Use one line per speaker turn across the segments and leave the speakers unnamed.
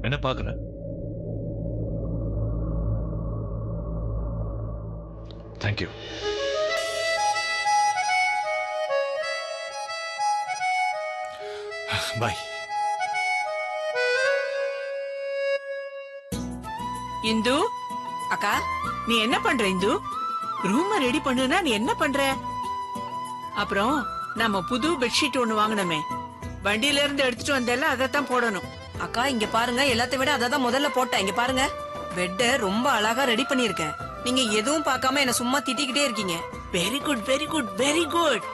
என்ன பாக்குற? தேங்க்யூ. பாய்.
இந்து
அக்கா,
நீ என்ன பண்ற? இந்து ரூம் ரெடி பண்ணுனா நீ என்ன பண்ற? அப்புறம் நம்ம புது பெட்ஷீட் ஒண்ணு வாங்கினோமே, வண்டியில இருந்து எடுத்துட்டு வந்தேல, அதத்தான் போடணும்.
அக்கா இங்க பாருங்க, எல்லாத்தையும் விட அததான் முதல்ல போட்டேன். இங்க பாருங்க, பெட்ட ரொம்ப அழகா ரெடி பண்ணிருக்கேன். நீங்க எதுவும் பார்க்காம என்ன சும்மா திட்டிக்கிட்டே இருக்கீங்க.
Very good, very good, very good.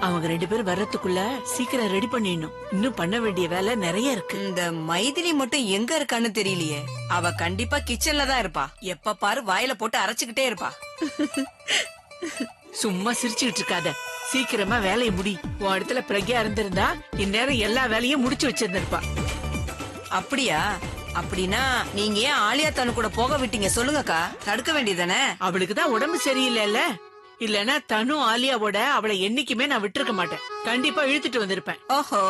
அவங்க 2 பேரும் வர்றதுக்குள்ள சீக்கிரம் ரெடி பண்ணிடணும். இன்னும் பண்ண வேண்டிய வேலை நிறைய இருக்கு.
இந்த மைதிலி மட்டும் எங்க இருக்கான்னு தெரியலையே. அவ கண்டிப்பா கிச்சன்ல தான் இருப்பா. எப்ப பாரு வாயில போட்டு அரைச்சுக்கிட்டே இருப்பா.
சும்மா சிரிச்சுக்கிட்டு இருக்காத, சீக்கிரமா வேலையை முடி. உன் இடத்துல பிரக்யா இருந்திருந்தா இந்நேரம் எல்லா வேலையும் முடிச்சு வச்சிருந்திருப்பா.
அப்படியா? அப்படின்னா நீங்க ஏன் ஆலியா தனு கூட போக விட்டீங்க சொல்லுங்கக்கா, தடுக்க வேண்டியதானே?
அவளுக்குதான் உடம்பு சரியில்லைல்ல. இல்லனா தனு ஆலியாவோட அவளை என்னைக்குமே நான் விட்டுருக்க மாட்டேன். கண்டிப்பா இழுத்துட்டு வந்திருப்பேன்.
ஓஹோ,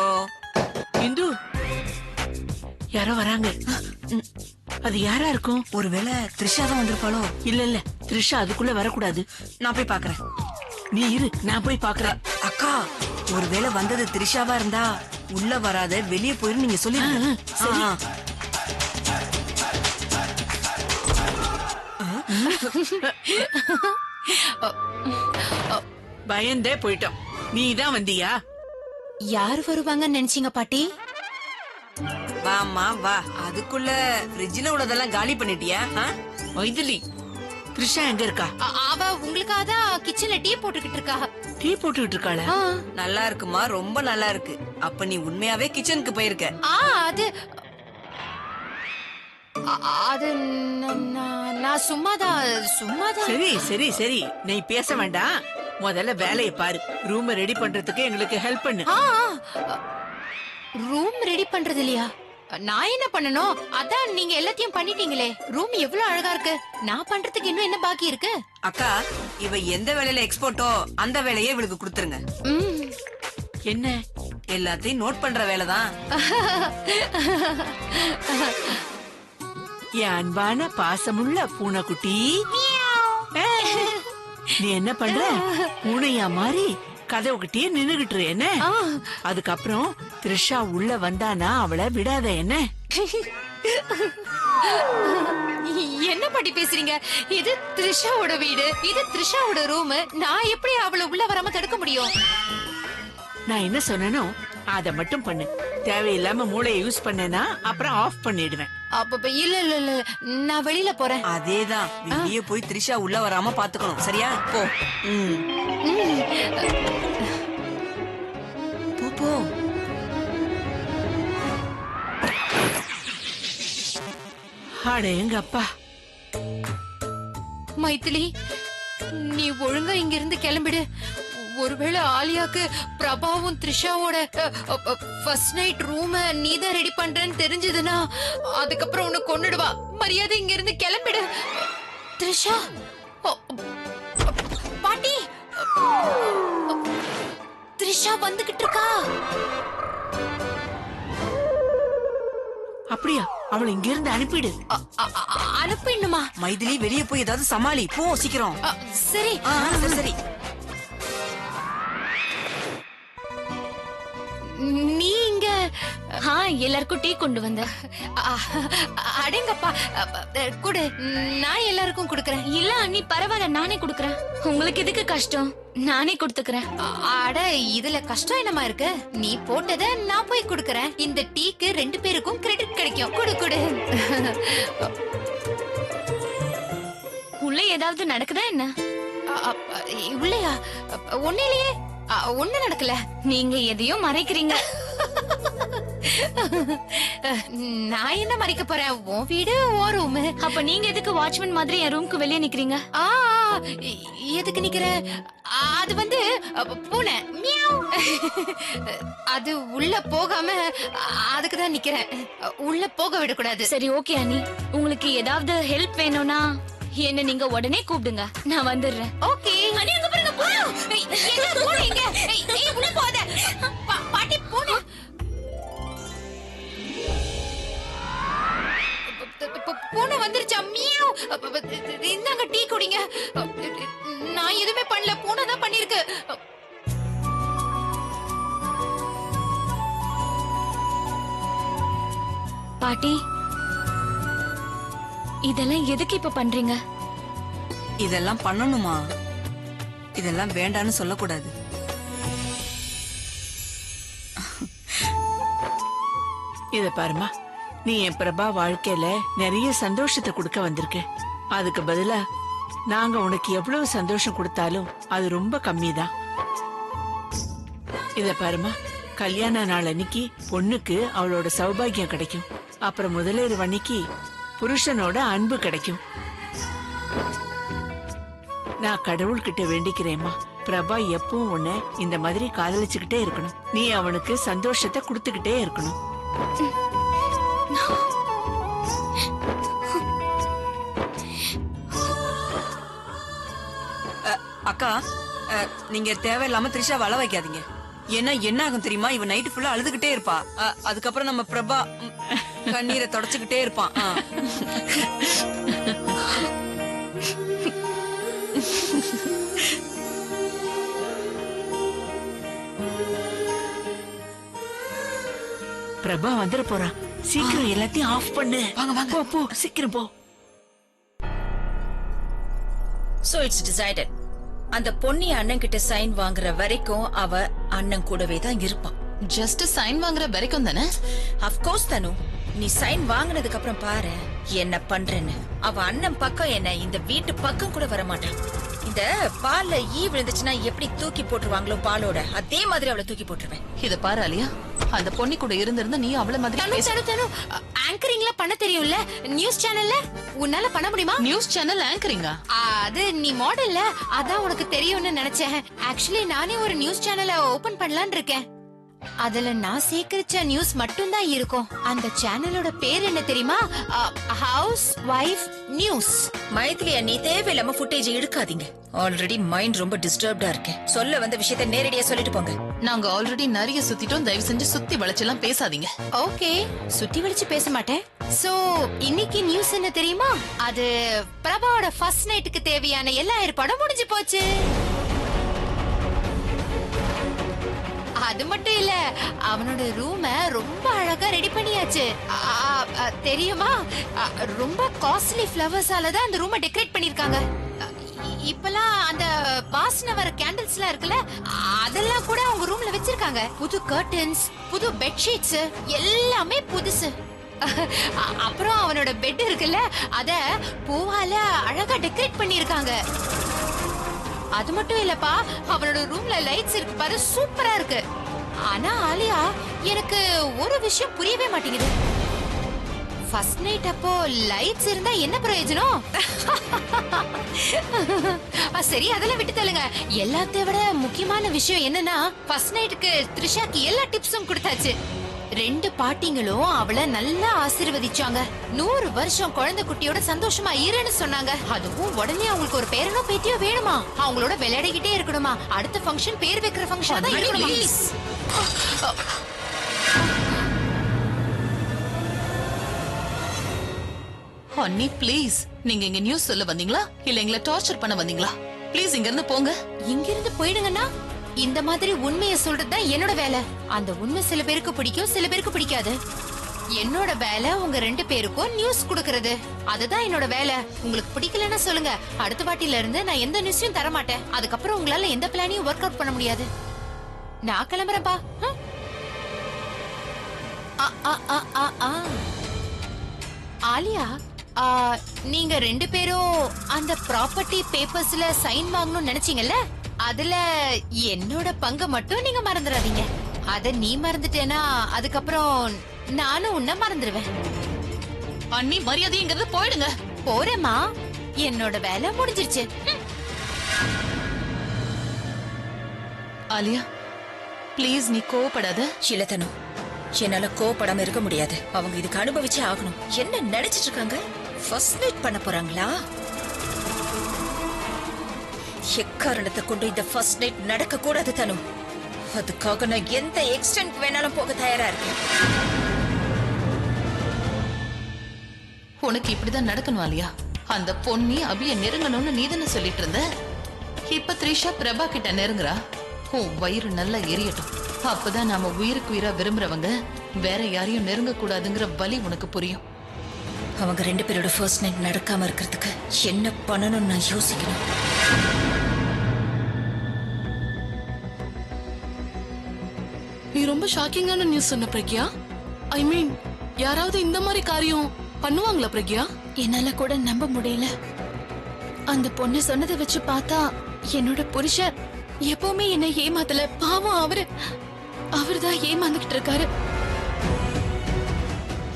இந்து யாரோ வராங்க. அது யாரா இருக்கும்?
ஒருவேளை த்ரிஷா தான் வந்திருப்பாளோ?
இல்ல இல்ல, த்ரிஷா அதுக்குள்ள வரக்கூடாது.
நான் போய் பாக்குறேன்.
நீ இரு, நான் போய் பாக்குறேன்.
அக்கா, ஒருவேளை வந்தது த்ரிஷாவா இருந்தா உள்ள வராத, வெளியே போயிரு நீங்க சொல்லி.
சரி. பயந்தே போயிட்டோம். நீ தான் வந்தியா?
யார் வருவாங்கன்னு நினைச்சீங்க பாட்டி?
வாமா வா. அதுக்குள்ள ஃப்ரிட்ஜ்ல உள்ளதெல்லாம் காலி பண்ணிட்டியா?
மைதிலி, த்ரிஷா எங்க இருக்கா?
அவ உங்களுக்காக தான் கிச்சன்ல டீ போட்டுக்கிட்டு இருக்கா.
டீ போட்டுக்கிட்டு இருக்காளா?
நல்லா இருக்குமா, ரொம்ப நல்லா இருக்கு. அப்ப நீ உண்மையாவே கிச்சனுக்கு போயிருக்க?
அது அது நான் சும்மாதான்.
சரி சரி சரி, நீ பேச வேண்டாம். முதல்ல வேலையை பாரு. ரூம் ரெடி பண்றதுக்கு எங்களுக்கு ஹெல்ப் பண்ணு.
ரூம் ரெடி பண்றது இல்லையா? நான் என்ன பண்ணணும்? அதான் நீங்க எல்லாத்தையும் பண்ணிட்டீங்களே. ரூம் எவ்வளவு அழகா இருக்கு. நான் பண்றதுக்கு இன்னும் என்ன பாக்கி இருக்கு?
அக்கா, இவ எந்த வேலையில எக்ஸ்போர்ட்டோ அந்த வேலையை இவளுக்கு கொடுத்துருங்க.
என்ன?
எல்லாத்தையும் நோட் பண்ற வேலைதான்.
என் அன்பான பாசமுள்ள பூனைக்குட்டி, நீ என்ன பண்ற? பூனையா மாறி கதவுகிட்டே நின்னுகிட்டு என்ன? அதுக்கப்புறம் த்ரிஷா உள்ள வந்தானா அவளை விடாத என்ன?
என்ன பாட்டி பேசுறீங்க? இது த்ரிஷாவோட வீடு, இது த்ரிஷாவோட ரூம். நான் எப்படி அவளை உள்ள வராம தடுக்க முடியும்?
நான் என்ன சொன்னனோ அத மட்டும் பண்ணு. தேவையில்லாம மூளையை யூஸ் பண்ணேனா அப்புறம் ஆஃப் பண்ணிடுவேன்.
அப்ப இல்ல இல்ல இல்ல, நான் வெளியில போறேன்.
அதேதான், வெளியே போய் த்ரிஷா உள்ள வராம பாத்துக்கணும். சரியா? போ. போ போ.
அடேங்க அப்பா.
மைதிலி, நீ ஒழுங்கா இங்க இருந்து கிளம்பிடு. ஒருவேளை ஆலியாக்கு பிரபாவும் த்ரிஷாவோட ஃபர்ஸ்ட் நைட் ரூம நீதான் ரெடி பண்றேன்னு தெரிஞ்சதுன்னா அதுக்கப்புறம் உன்னை கொன்னுடுவா. மரியாதை இங்க இருந்து கிளம்பிடு. த்ரிஷா, பாட்டி, த்ரிஷா வந்துகிட்டு இருக்கா.
அப்படியா? அவளை இங்க இருந்து அனுப்பிடு.
அனுப்பிடணுமா?
மைதிலி, வெளியே போய் ஏதாவது சமாளி. போ சீக்கிரம்.
சரி
சரி சரி.
நீ இங்க
எல்லாருக்கும் டீ கொண்டு வந்த.
அடேங்கப்பா, குடு. நான் எல்லாருக்கும் குடுக்கறேன்.
இல்ல அண்ணி, பரவாயில்ல, நானே குடுக்கறேன். உங்களுக்கு எதுக்கு கஷ்டம்? நானே கொடுத்துக்கிறேன்.
அட, இதுல கஷ்டம் என்னமா இருக்கு? நீ போட்டத நான் போய் குடுக்கறேன். இந்த டீக்கு 2 பேருக்கும் கிரெடிட் கிடைக்கும். குடு குடு.
உள்ள ஏதாவது நடக்குதா என்ன?
உள்ளயா? ஒன்னிலேயே ஒண்ணு நடக்கல.
நீங்க எதையும் மறைக்கிறீங்க.
நான் என்ன மறைக்க போறேன்? உன் வீடு உன் ரூம்.
அப்ப நீங்க எதுக்கு வாட்ச்மேன் மாதிரி என் ரூமுக்கு வெளியே நிக்கிறீங்க?
எதுக்கு நிக்கிற? அது வந்து பூனை. அது உள்ள போகாம அதுக்குதான் நிக்கிறேன். உள்ள போக விடக்கூடாது.
சரி, ஓகே அண்ணி. உங்களுக்கு ஏதாவது ஹெல்ப் வேணும்னா என்ன நீங்க உடனே கூப்பிடுங்க, நான் வந்துடுறேன்.
ஓகே. அண்ணி, அங்க பாருங்க, பூனை. எங்க பூனை? எங்க? ஏய், உள்ள போகாத. பாட்டி, பூனை.
பாட்டி இதெல்லாம் எதுக்கு இப்ப பண்றீங்க?
இதெல்லாம் பண்ணணுமா? இதெல்லாம் வேண்டான்னு சொல்லக்கூடாது.
இத பாருமா, நீ என் பிரபா வாழ்க்கையில நிறைய சந்தோஷத்தை கொடுக்க வந்திருக்க. அதுக்கு பதிலா நாங்க உனக்கு எவ்வளவு சந்தோஷம் கொடுத்தாலும் அது ரொம்ப கம்மிதான். இத பாருமா, கல்யாண நாள் அன்னைக்கு பொண்ணுக்கு அவளோட சௌபாகியம் கிடைக்கும். அப்புறம் முதலேறு அன்னைக்கு புருஷனோட அன்பு கிடைக்கும். நான் கடவுள்கிட்ட வேண்டிக்கிறேம்மா, பிரபா எப்பவும் உன்னை இந்த மாதிரி காதலிச்சுக்கிட்டே இருக்கணும். நீ அவனுக்கு சந்தோஷத்தை கொடுத்துக்கிட்டே இருக்கணும்.
அக்கா, நீங்க தேவையில்லாம த்ரிஷா வள வைக்காதீங்க. ஏன்னா என்ன ஆகும் தெரியுமா? இவ நைட்டு ஃபுல்லா அழுதுகிட்டே இருப்பா. அதுக்கப்புறம் நம்ம பிரபா கண்ணீரை தொடச்சுக்கிட்டே இருப்பான்.
பிரபா வந்துட போறான். சீக்கிரம் எல்லாத்தையும் ஆஃப் பண்ணு.
வாங்க வாங்க.
போ போ, சீக்கிரம் போ.
So it's decided. அந்த பொன்னி அண்ணன் கிட்ட சைன் வாங்குற வரைக்கும் அவ அண்ணன் கூடவே தான் இருப்பான்.
ஜஸ்ட் சைன் வாங்குற வரைக்கும் தானே?
அஃப்கோர்ஸ் தனு, நீ சைன் வாங்குனதுக்கு அப்புறம் பாரு என்ன பண்றேன்னு. அவ அண்ணன் பக்கம் என்ன இந்த வீட்டு பக்கம் கூட வரமாட்டான். இந்த பால்ல ஈ விழுந்துச்சுன்னா எப்படி தூக்கி போட்டுருவாங்களோ பாலோட, அதே மாதிரி அவளை தூக்கி போட்டுருவேன்.
இத பாரு அலியா, அந்த பொண்ணி கூட இருந்திருந்தா நீ அவள மாதிரி
ஆங்கரிங்ல பண்ண தெரியும்ல நியூஸ் சேனல்ல, உன்னால பண்ண முடியுமா?
நியூஸ் சேனல் ஆங்கரிங்கா?
அது நீ மாடல்ல, அதான் உனக்கு தெரியும்னு நினைச்சேன். ஆக்சுவலி நானே ஒரு நியூஸ் சேனலை ஓபன் பண்ணலாம்னு இருக்கேன். அதுல நான் சேகரிச்ச நியூஸ் மட்டும் தான் இருக்கும். அந்த சேனலோட பேர் என்ன தெரியுமா? House wife news.
மைத்திலியா, நீ தேவையில்லாம ஃபுட்டேஜ் எடுக்காதீங்க. ஆல்ரெடி மைண்ட் ரொம்ப டிஸ்டர்ப்டா இருக்கு. சொல்ல வந்த விஷயத்தை நேரடியா சொல்லிட்டு போங்க.
நாங்க ஆல்ரெடி நிறைய சுத்திட்டோம். தயவு செஞ்சு சுத்தி வளைச்செல்லாம் பேசாதீங்க.
ஓகே, சுத்தி வளைச்சு பேச மாட்டேன். சோ இன்னைக்கு நியூஸ் என்ன தெரியுமா? அது பிரபாவோட ஃபர்ஸ்ட் நைட்டுக்கு தேவையான எல்லா ஏற்பாடும் முடிஞ்சு போச்சு. அது மட்டும் இல்ல, அவனோட ரூம ரொம்ப அழகா ரெடி பண்ணியாச்சு. தெரியுமா, ரொம்ப காஸ்ட்லி ஃப்ளவர்ஸால தான் அந்த ரூம டெக்கரேட் பண்ணிருக்காங்க. இப்பெல்லாம் அந்த வாசனை வர கேண்டில்ஸ் எல்லாம் இருக்குல்ல, அதெல்லாம் கூட அவங்க ரூம்ல வச்சிருக்காங்க. புது கர்டன்ஸ், புது பெட்ஷீட்ஸ் எல்லாமே புதுசு. அப்புறம் அவனோட பெட் இருக்குல்ல, அத பூவால அழகா டெக்கரேட் பண்ணிருக்காங்க. அது மட்டும் இல்லப்பா, அவனோட ரூம்ல லைட்ஸ் இருக்கு பாரு, சூப்பரா இருக்கு. ஆனா ஆலியா, எனக்கு ஒரு விஷயம் புரியவே மாட்டேங்குது. ஃபர்ஸ்ட் நைட் அப்போ லைட்ஸ் இருந்தா என்ன பிரயோஜனம்? சரி, அதெல்லாம் விட்டு தள்ளுங்க. எல்லாத்தை விட முக்கியமான விஷயம் என்னன்னா, ஃபர்ஸ்ட் நைட்டுக்கு த்ரிஷாக்கு எல்லா டிப்ஸும் கொடுத்தாச்சு. 2 பாட்டிங்களும் அவளை நல்லா ஆசீர்வதிச்சாங்க. 100 வருஷம் குழந்தை குட்டியோட சந்தோஷமா இருன்னு சொன்னாங்க. அதுவும் உடனே அவங்களுக்கு ஒரு பேரனோ பேத்தியோ வேணுமா, அவங்களோட விளையாடிக்கிட்டே இருக்கணுமா. அடுத்த ஃபங்க்ஷன் பேர் வைக்கிற ஃபங்க்ஷன் தான் இருக்கணுமா.
அண்ணி ப்ளீஸ், நீங்க இங்க நியூஸ் சொல்ல வந்தீங்களா இல்ல எங்களை டார்ச்சர் பண்ண வந்தீங்களா? ப்ளீஸ் இங்க இருந்து போங்க.
இங்க இருந்து போயிடுங்கன்னா, இந்த மாதிரி உண்மையை சொல்றதுதான் என்னோட வேலை. அந்த உண்மை சில பேருக்கு பிடிக்கும், சில பேருக்கு பிடிக்காது. என்னோட வேலை உங்க 2 பேருக்கும் நியூஸ் கொடுக்கறது. அதுதான் என்னோட வேலை. உங்களுக்கு பிடிக்கலன்னா சொல்லுங்க. அடுத்த வாட்டில இருந்து நான் எந்த நியூஸையும் தர மாட்டேன். அதுக்கப்புறம் உங்களால எந்த பிளானையும் ஒர்க் அவுட் பண்ண முடியாது. நான் கிளம்புறேன்பா. ஆலியா, நீங்க 2 பேரும் அந்த ப்ராப்பர்ட்டி பேப்பர்ஸ்ல சைன் வாங்கணும்னு நினைச்சீங்கல்ல, அதுல என்னோட பங்கு மட்டும் நீங்க மறந்துடாதீங்க. அத நீ மறந்துட்டேனா அதுக்கப்புறம் நானும் உன்ன மறந்துடுவேன்.
அண்ணி, மரியாதைங்கிறது போயிடுங்க.
போறேம்மா, என்னோட வேலை முடிஞ்சிருச்சு.
ஆலியா ப்ளீஸ், நீ கோவப்படாத.
சிலத்தனு, என்னால கோவப்படாம இருக்க முடியாது. அவங்க இதுக்கு அனுபவிச்சே ஆகணும். என்ன நினைச்சிட்டு இருக்காங்க? ஃபர்ஸ்ட் நைட் பண்ண போறாங்களா? எக்காரணத்தை கொண்டு இந்த ஃபர்ஸ்ட் நைட் நடக்க கூடாது தனு. அதுக்காக நான் எந்த எக்ஸ்டென்ட் வேணாலும் போக தயாரா இருக்கேன்.
உனக்கு இப்படிதான் நடக்கணும் ஆலியா. அந்த பொண்ணி அபிய நெருங்கணும்னு நீதானே சொல்லிட்டு இருந்த. இப்ப த்ரிஷா பிரபா கிட்ட நெருங்குறா. உன் வயிறு நல்லா எரியட்டும். அப்பதான் நாம உயிருக்கு உயிரா விரும்புறவங்க வேற யாரையும் நெருங்க கூடாதுங்கிற வலி உனக்கு புரியும்.
அவங்க 2 பேரோட ஃபர்ஸ்ட் நைட் நடக்காம இருக்கிறதுக்கு என்ன பண்ணணும்னு நான் யோசிக்கணும்.
நீ ரொம்ப ஷாக்கிங்கான நியூஸ் சொன்ன பிரக்யா. ஐ மீன், யாராவது இந்த மாதிரி காரியம் பண்ணுவாங்களா பிரக்யா?
என்னால கூட நம்ப முடியல. அந்த பொண்ணு சொன்னதை வச்சு பார்த்தா என்னோட புருஷன் எப்பவுமே என்ன ஏமாத்தல. பாவம் அவர்தான் ஏமாந்துகிட்டு இருக்காரு.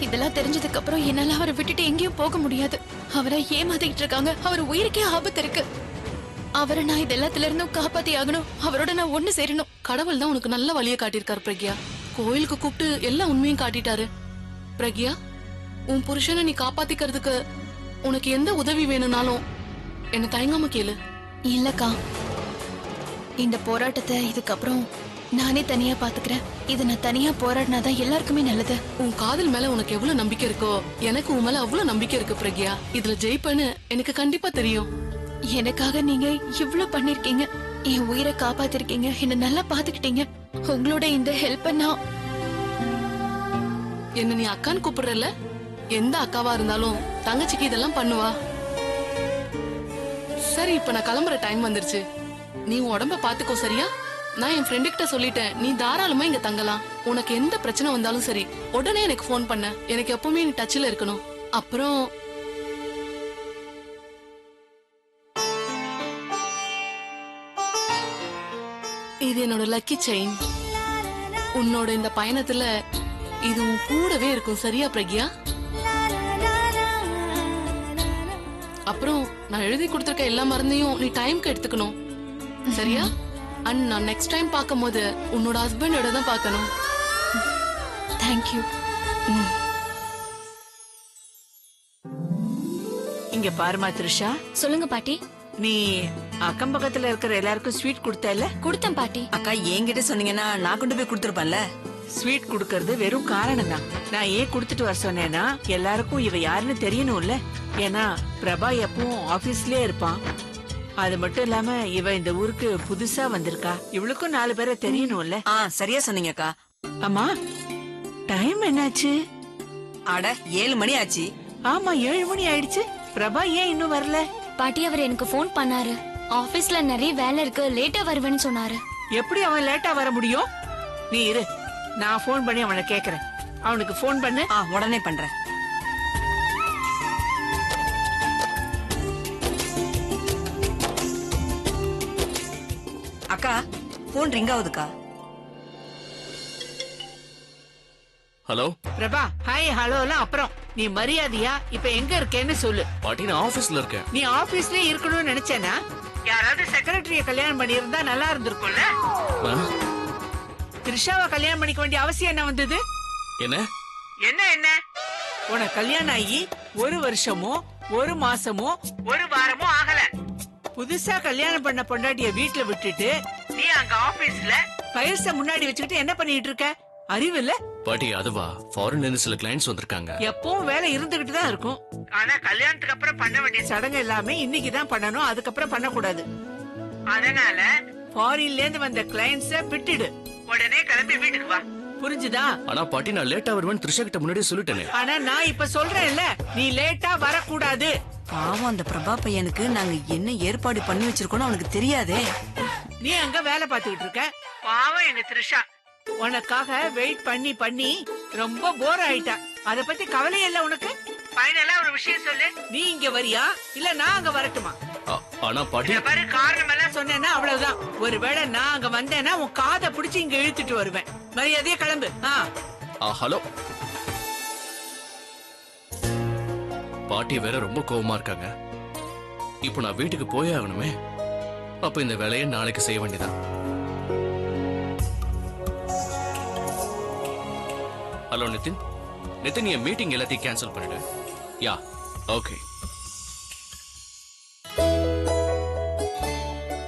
இதெல்லாம் தெரிஞ்சதுக்கு அப்புறம் என்னால அவரை விட்டுட்டு எங்கேயும் போக முடியாது. அவரை ஏமாத்திக்கிட்டு இருக்காங்க. அவர் உயிருக்கே ஆபத்து இருக்கு. அவரை நான் இது எல்லாத்துல இருந்தும் காப்பாத்தி ஆகணும். அவரோட நான் ஒண்ணு சேரணும்.
கடவுள் தான் உனக்கு நல்ல வழியை காட்டியிருக்காரு பிரக்யா. கோயிலுக்கு கூப்பிட்டு எல்லா உண்மையும் காட்டிட்டாரு. பிரக்யா, உன் புருஷனை நீ காப்பாத்திக்கிறதுக்கு உனக்கு எந்த உதவி வேணும்னாலும் என்ன தயங்காம கேளு.
இல்லக்கா, இந்த போராட்டத்தை இதுக்கப்புறம் நானே தனியா பாத்துக்கிறேன். இது நான் தனியா போராடினாதான் எல்லாருக்குமே நல்லது.
உன் காதல் மேல உனக்கு எவ்வளவு நம்பிக்கை இருக்கோ எனக்கு உன் மேல அவ்வளவு நம்பிக்கை இருக்கு பிரக்யா. இதுல ஜெயிப்பேன்னு எனக்கு கண்டிப்பா தெரியும்.
எனக்காக நீங்க இவ்ளோ பண்ணிருக்கீங்க. என் உயிரை காப்பாத்திருக்கீங்க. என்ன நல்லா பாத்துக்கிட்டீங்க. உங்களோட இந்த ஹெல்ப் நான்
என்ன நீ அக்கான்னு கூப்பிடுறல, எந்த அக்காவா இருந்தாலும் தங்கச்சிக்கு இதெல்லாம் பண்ணுவா. சரி, இப்ப நான் கிளம்புற டைம் வந்துருச்சு. நீ உன் உடம்ப பாத்துக்கோ, சரியா? நான் என் ஃப்ரெண்டு கிட்ட சொல்லிட்டேன், நீ தாராளமா இங்க தங்கலாம். உனக்கு எந்த பிரச்சனை வந்தாலும் சரி உடனே எனக்கு ஃபோன் பண்ண. எனக்கு எப்பவுமே நீ டச்ல இருக்கணும். அப்புறம் இது என்னோட லக்கி செயின். உன்னோட இந்த பயணத்துல இது உன் கூடவே இருக்கும், சரியா பிரக்யா? அப்புறம் நான் எழுதி கொடுத்திருக்க எல்லா மருந்தையும் நீ டைம்க்கு எடுத்துக்கணும், சரியா? அண்ட் நான் நெக்ஸ்ட் டைம் பார்க்கும்போது உன்னோட ஹஸ்பண்டோட தான் பார்க்கணும்.
தேங்க்யூ.
இங்க பாருமா த்ரிஷா,
சொல்லுங்க பாட்டி.
நீ அக்கம் பக்கத்துல இருக்கிற எல்லாருக்கும் ஸ்வீட் கொடுத்தல?
கொடுத்தேன் பாட்டி.
அக்கா என்கிட்ட சொன்னீங்கன்னா நான் கொண்டு போய் கொடுத்துருப்பேன்ல.
ஸ்வீட் குடுக்கறது வெறும் காரணம் தான். நான் ஏன் குடுத்துட்டு வர சொன்னேன்னா, எல்லாருக்கும் இவ யாருன்னு தெரியணும்ல. ஏன்னா பிரபா எப்பவும் ஆபீஸ்லயே இருப்பான். அது மட்டும் இல்லாம இவ இந்த ஊருக்கு புதுசா வந்திருக்கா. இவளுக்கும் 4 பேரை தெரியணும்ல.
சரியா சொன்னீங்க அக்கா.
அம்மா, டைம் என்னாச்சு?
அட 7 மணி ஆச்சு.
ஆமா, 7 மணி ஆயிடுச்சு. பிரபா ஏன் இன்னும் வரல?
பாட்டி, அவர் எனக்கு ஃபோன் பண்ணாரு. ஆபீஸ்ல நிறைய வேலை இருக்கு, லேட்டா வருவேன்னு சொன்னாரு.
எப்படி அவன் லேட்டா வர முடியும்? நீ இரு, நான் போன் பண்ணி அவனை கேக்குறேன். அவனுக்கு போன் பண்ணு.
உடனே பண்றேன். அக்கா, போன் ரிங் ஆகுதுக்கா.
ஹலோ
பிரபா. ஹாய் ஹலோலாம் அப்புறம், நீ மரியாதையா இப்ப எங்க இருக்கேன்னு சொல்லு.
பாட்டி, நான் ஆபீஸ்ல இருக்கேன்.
நீ ஆபீஸ்லயே இருக்கணும்னு நினைச்சேனா? யாராவது செக்ரட்டரிய கல்யாணம் பண்ணி இருந்தா நல்லா இருந்திருக்கும்ல. த்ரிஷாவை கல்யாணம் பண்ணிக்க வேண்டிய அவசியம் என்ன வந்தது?
என்ன
என்ன உனக்கு கல்யாணம் ஆகி 1 வருஷமோ 1 மாசமோ 1 வாரமோ ஆகல. புதுசா கல்யாணம் பண்ண பொண்டாட்டிய வீட்டுல விட்டுட்டு நீ அங்க ஆபீஸ்ல ஃபைல்ஸ முன்னாடி வச்சுக்கிட்டு என்ன பண்ணிட்டு இருக்க? அறிவு இல்ல
பாட்டி? அதுவா, ஃபாரின்ல இருந்து சில கிளைண்ட்ஸ் வந்திருக்காங்க.
எப்பவும் வேலை இருந்துகிட்டு தான் இருக்கும். ஆனா கல்யாணத்துக்கு அப்புறம் பண்ண வேண்டிய சடங்கு எல்லாமே இன்னைக்கு தான் பண்ணணும். அதுக்கப்புறம் பண்ணக்கூடாது. அதனால ஃபாரின்ல இருந்து வந்த கிளைண்ட்ஸ விட்டுடு. உடனே கிளம்பி வீட்டுக்கு வா. புரிஞ்சுதா?
ஆனா பாட்டி, நான் லேட்டா வருவேன் த்ரிஷா கிட்ட முன்னாடியே சொல்லிட்டேனே.
ஆனா நான் இப்ப சொல்றேன்ல, நீ லேட்டா வரக்கூடாது.
பாவம், அந்த பிரபா பையனுக்கு நாங்க என்ன ஏற்பாடு பண்ணி வச்சிருக்கோம்னு அவனுக்கு தெரியாதே.
நீ அங்க வேலை பார்த்துக்கிட்டு இருக்க. பாவம் எங்க த்ரிஷா உனக்காக வெயிட் பண்ணி பண்ணி ரொம்ப போர் ஆயிட்டா. அத பத்தி கவலை இல்ல உனக்கு? ஃபைனலா ஒரு விஷயம் சொல்லு, நீ இங்க வரியா இல்ல நான் அங்க வரட்டுமா?
ஆனா பாட்டி,
பாரு, காரணம் எல்லாம் சொன்னேன்னா அவ்வளவுதான். ஒருவேளை நான் அங்க வந்தேன்னா உன் காதை பிடிச்சி இங்க இழுத்துட்டு வருவேன். மரியாதையா கிளம்பு.
ஹலோ பாட்டி வேற ரொம்ப கோவமா இருக்காங்க. இப்போ நான் வீட்டுக்கு போயே ஆகணுமே. அப்ப இந்த வேலையை நாளைக்கு செய்ய வேண்டியதான். ஹலோ நிதின். நிதின், என் மீட்டிங் எல்லாத்தையும் கேன்சல் பண்ணிடு. யா, ஓகே.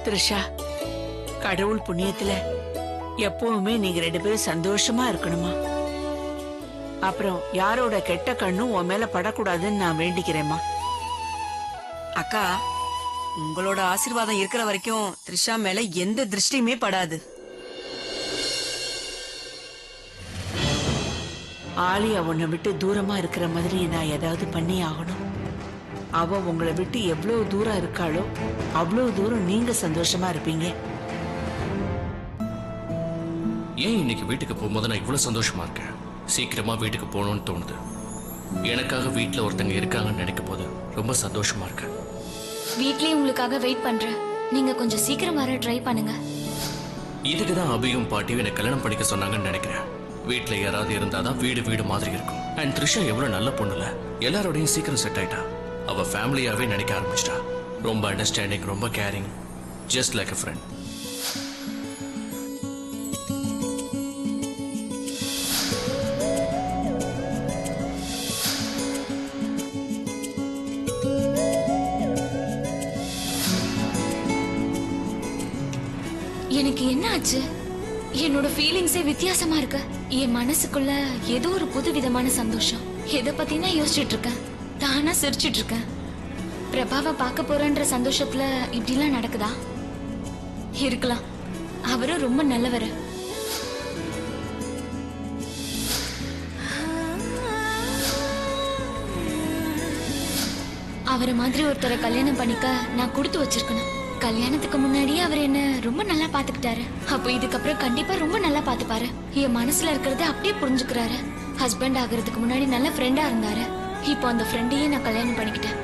த்ரிஷா, கடவுள் புண்ணியத்துல எப்பவுமே நீங்க 2 பேரும் சந்தோஷமா இருக்கணுமா. அப்புறம் யாரோட கெட்ட கண்ணும் உன் மேல படக்கூடாதுன்னு நான் வேண்டிக்கிறேம்மா.
அக்கா, உங்களோட ஆசீர்வாதம் இருக்கிற வரைக்கும் த்ரிஷா மேல எந்த திருஷ்டியுமே படாது.
ஆலியா உன்னை விட்டு தூரமா இருக்கிற மாதிரி நான் ஏதாவது பண்ணி ஆகணும். அவ உங்களை விட்டு எவ்வளவு தூரம் இருக்காளோ அவ்வளவு தூரம் நீங்க சந்தோஷமா இருப்பீங்க.
ஏன் இன்னைக்கு வீட்டுக்கு போகும்போது நான் இவ்வளவு சந்தோஷமா இருக்கேன்? சீக்கிரமா வீட்டுக்கு போகணும்னு தோணுது. எனக்காக வீட்டுல ஒருத்தங்க இருக்காங்கன்னு நினைக்கும் போது ரொம்ப சந்தோஷமா இருக்கேன்.
வீட்லயே உங்களுக்காக வெயிட் பண்றேன். நீங்க கொஞ்சம் சீக்கிரம் வர ட்ரை பண்ணுங்க.
இதுக்குதான் அபியும் பாட்டியும் என்னை கல்யாணம் பண்ணிக்க சொன்னாங்கன்னு நினைக்கிறேன். வீட்டுல யாராவது இருந்தாதான் வீடு வீடு மாதிரி இருக்கும். அண்ட் த்ரிஷா எவ்வளவு நல்ல பொண்ணுல, எல்லாரோடையும் சீக்கிரம் செட் ஆயிட்டா. அவ ஃபேமிலியாவே நினைக்க ஆரம்பிச்சிட்டா. ரொம்ப அண்டர்ஸ்டாண்டிங், ரொம்ப caring, just like a friend.
எனக்கு என்ன ஆச்சு? என்னோட ஃபீலிங்ஸே வித்தியாசமா இருக்கு. என் மனசுக்குள்ள ஏதோ ஒரு புது விதமான சந்தோஷம். எதை பத்தினா யோசிச்சுட்டு இருக்கேன், தானா சிரிச்சிட்டு இருக்கேன். பிரபாவை பார்க்க போறேன்ற சந்தோஷத்துல இப்படிலாம் நடக்குதா? இருக்கலாம், அவரும் ரொம்ப நல்லவர். அவரை மாதிரி ஒருத்தரை கல்யாணம் பண்ணிக்க நான் கொடுத்து வச்சிருக்கணும். கல்யாணத்துக்கு முன்னாடியே அவர் என்ன ரொம்ப நல்லா பாத்துக்கிட்டாரு. அப்போ இதுக்கப்புறம் கண்டிப்பா ரொம்ப நல்லா பாத்துப்பாரு. என் மனசுல இருக்கிறத அப்படியே புரிஞ்சுக்கிறாரு. ஹஸ்பண்ட் ஆகுறதுக்கு முன்னாடி நல்ல ஃப்ரெண்டா இருந்தாரு. இப்போ அந்த ஃப்ரெண்டையே நான் கல்யாணம் பண்ணிக்கிட்டேன்.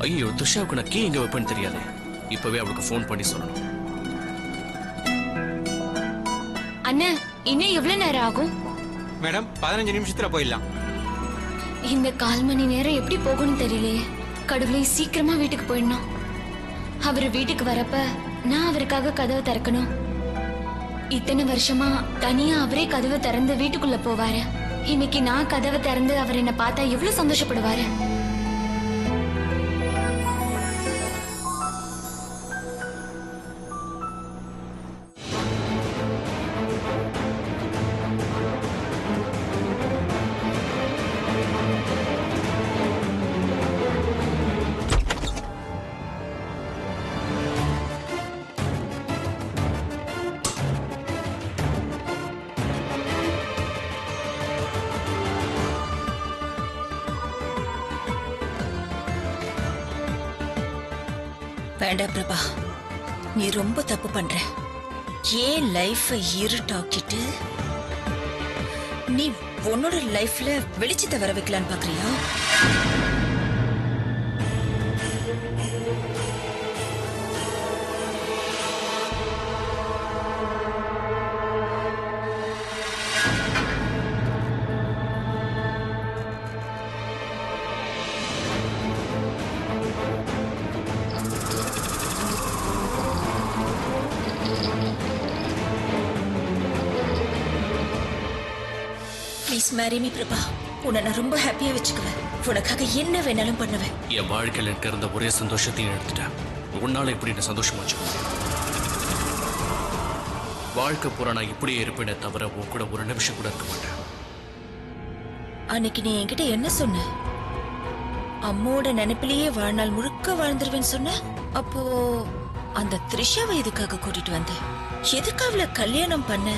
ஐயோ, த்ரிஷாவுக்கு நான் கீ எங்க வைப்பேன்னு தெரியாது. இப்பவே அவளுக்கு ஃபோன் பண்ணி சொல்லணும்.
அண்ணா, இன்னும் எவ்வளவு நேரம் ஆகும்?
மேடம் 15 நிமிஷத்துல போயிடலாம்.
இந்த 1/4 மணி நேரம் எப்படி போகணும்னு தெரியலையே. கடவுளே, சீக்கிரமா வீட்டுக்கு போயிடணும். அவரு வீட்டுக்கு வரப்ப நான் அவருக்காக கதவை திறக்கணும். இத்தனை வருஷமா தனியா அவரே கதவை திறந்து வீட்டுக்குள்ள போவாரு. இன்னைக்கு நான் கதவை திறந்து அவர் என்ன பார்த்தா எவ்வளவு சந்தோஷப்படுவாரு.
வேண்டாம் பிரபா, நீ ரொம்ப தப்பு பண்ற. ஏன் லைஃப இருட்டாக்கிட்டு நீ உன்னோட லைஃப்ல வெளிச்சத்தை வர வைக்கலான்னு பாக்குறியா? Please marry me Prabha. உன்னை நான் ரொம்ப ஹாப்பியா வச்சுக்குவேன். உனக்காக என்ன வேணாலும் பண்ணுவேன்.
என் வாழ்க்கையில் எனக்கு இருந்த ஒரே சந்தோஷத்தையும் எடுத்துட்டேன். உன்னால எப்படி என்ன சந்தோஷமா வச்சுக்க முடியும்? வாழ்க்கை பூரா நான் இப்படியே இருப்பேனே தவிர உன் கூட ஒரு நிமிஷம் கூட இருக்க மாட்டேன்.
அன்னைக்கு நீ என்கிட்ட என்ன சொன்ன? அம்மோட நினைப்பிலேயே வாழ்நாள் முழுக்க வாழ்ந்துருவேன்னு சொன்ன. அப்போ அந்த த்ரிஷாவை எதுக்காக கூட்டிட்டு வந்த? எதுக்கு அவளை கல்யாணம் பண்ண?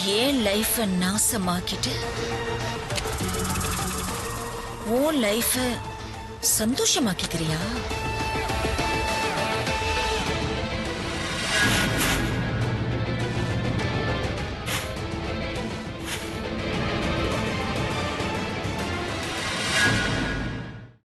ஏன் லைஃப நாசமாக்கிட்டு உன் லைஃப சந்தோஷமாக்கிக்கிறியா?